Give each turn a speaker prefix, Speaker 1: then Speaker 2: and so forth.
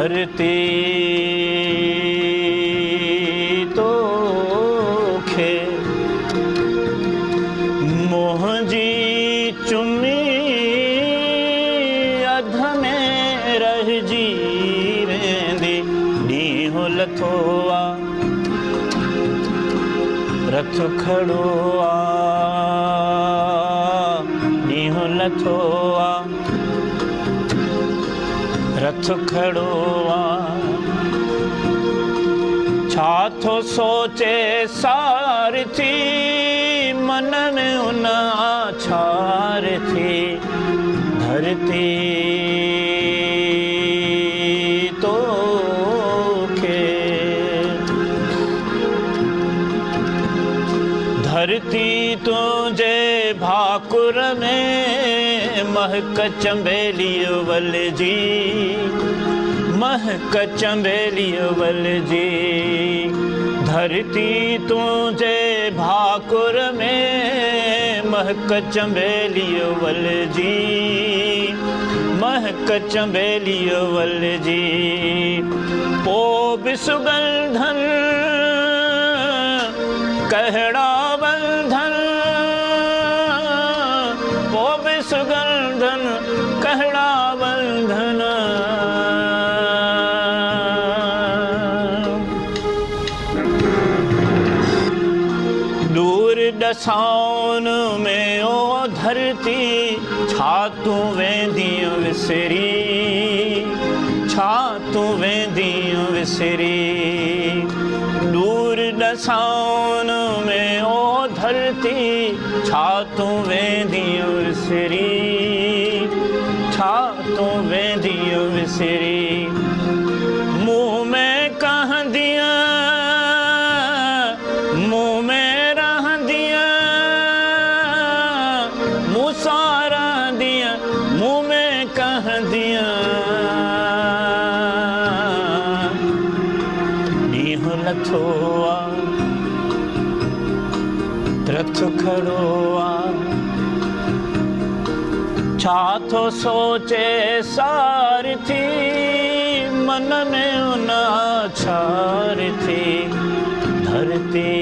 Speaker 1: धरती तो खे मोहजी चुमी अध में रह जी वेंदी नीहो लथो आ रथ खड़ो आ नीहो लथो आ रथ खड़ो आ छा थो सोचे सारथी मन में उन आछार थी धरती तो खे धरती तुझे भाकुर में महक चंबेलियो वल जी महक चंबेलियो वल जी धरती तुझे भाकुर में महक चंबेलियो वल जी महक चंबेलियो वल जी पो बि सुगंधन कहड़ा बंधन पो बि सुगंधन कहड़ा बंधन दूर दसाउन में ओ धरती छा तू वेंदियूं विसरी छा तू वेंदियूं विसरी दूर दसाउन में ओ धरती छा तू वेंदियूं विसरी छा तू वेंदियूं विसरी मुंह में कहंदियां मुंह में रहंदियां मुंह सां रहंदियां मुंह में कहंदियां नीहो लथो आ रथ खड़ो आ छा थो सोचे सारथी मन में उन आछार थी धरती